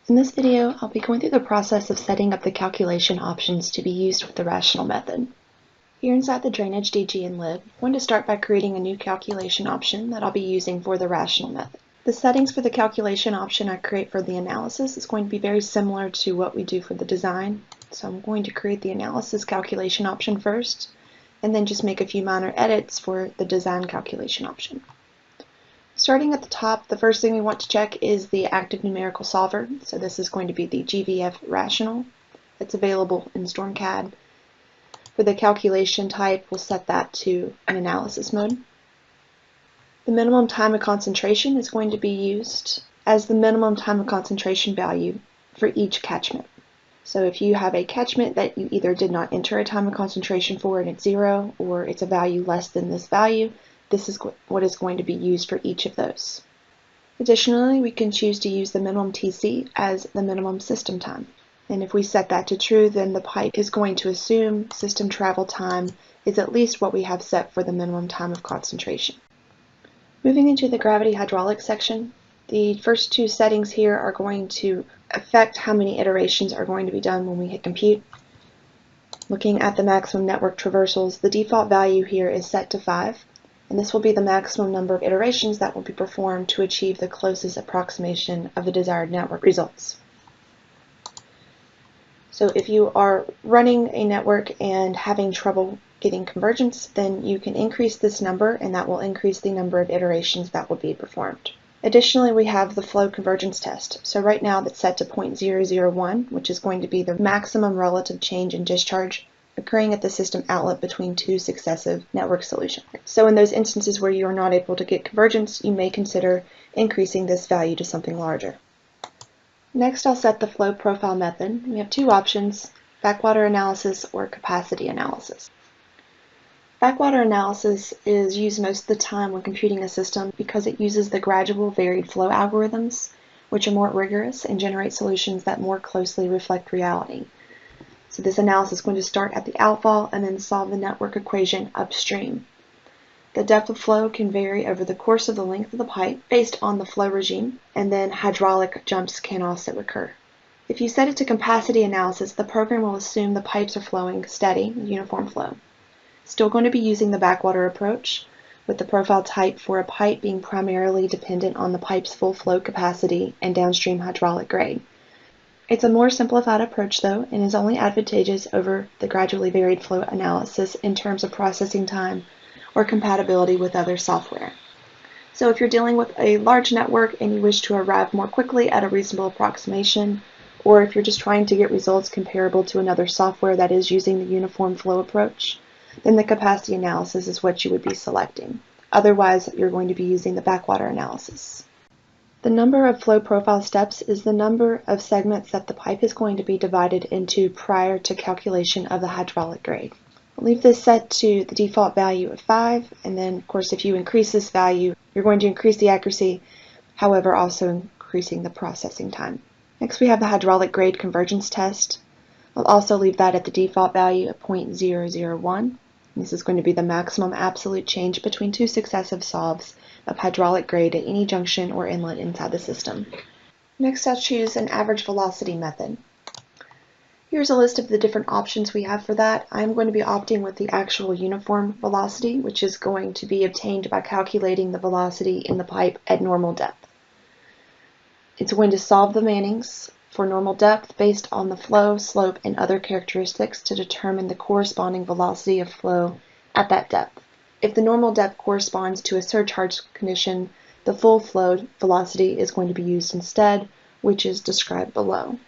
In this video, I'll be going through the process of setting up the calculation options to be used with the rational method. Here inside the drainage DG and lib, I'm going to start by creating a new calculation option that I'll be using for the rational method. The settings for the calculation option I create for the analysis is going to be very similar to what we do for the design. So I'm going to create the analysis calculation option first, and then just make a few minor edits for the design calculation option. Starting at the top, the first thing we want to check is the active numerical solver. So this is going to be the GVF rational. It's available in StormCAD. For the calculation type, we'll set that to an analysis mode. The minimum time of concentration is going to be used as the minimum time of concentration value for each catchment. So if you have a catchment that you either did not enter a time of concentration for and it's 0, or it's a value less than this value, this is what is going to be used for each of those. Additionally, we can choose to use the minimum TC as the minimum system time. And if we set that to true, then the pipe is going to assume system travel time is at least what we have set for the minimum time of concentration. Moving into the gravity hydraulics section, the first two settings here are going to affect how many iterations are going to be done when we hit compute. Looking at the maximum network traversals, the default value here is set to 5. And this will be the maximum number of iterations that will be performed to achieve the closest approximation of the desired network results. So if you are running a network and having trouble getting convergence, then you can increase this number, and that will increase the number of iterations that will be performed. Additionally, we have the flow convergence test. So right now that's set to 0.001, which is going to be the maximum relative change in discharge occurring at the system outlet between two successive network solutions. So in those instances where you are not able to get convergence, you may consider increasing this value to something larger. Next, I'll set the flow profile method. We have two options: backwater analysis or capacity analysis. Backwater analysis is used most of the time when computing a system because it uses the gradual varied flow algorithms, which are more rigorous and generate solutions that more closely reflect reality. So this analysis is going to start at the outfall and then solve the network equation upstream. The depth of flow can vary over the course of the length of the pipe based on the flow regime, and then hydraulic jumps can also occur. If you set it to capacity analysis, the program will assume the pipes are flowing steady, uniform flow. Still going to be using the backwater approach, with the profile type for a pipe being primarily dependent on the pipe's full flow capacity and downstream hydraulic grade. It's a more simplified approach though, and is only advantageous over the gradually varied flow analysis in terms of processing time or compatibility with other software. So if you're dealing with a large network and you wish to arrive more quickly at a reasonable approximation, or if you're just trying to get results comparable to another software that is using the uniform flow approach, then the capacity analysis is what you would be selecting. Otherwise, you're going to be using the backwater analysis. The number of flow profile steps is the number of segments that the pipe is going to be divided into prior to calculation of the hydraulic grade. I'll leave this set to the default value of 5, and then of course if you increase this value, you're going to increase the accuracy, however also increasing the processing time. Next we have the hydraulic grade convergence test. I'll also leave that at the default value of 0.001. This is going to be the maximum absolute change between two successive solves of hydraulic grade at any junction or inlet inside the system. Next, I'll choose an average velocity method. Here's a list of the different options we have for that. I'm going to be opting with the actual uniform velocity, which is going to be obtained by calculating the velocity in the pipe at normal depth. It's going to solve the Mannings for normal depth based on the flow, slope, and other characteristics to determine the corresponding velocity of flow at that depth. If the normal depth corresponds to a surcharge condition, the full flow velocity is going to be used instead, which is described below.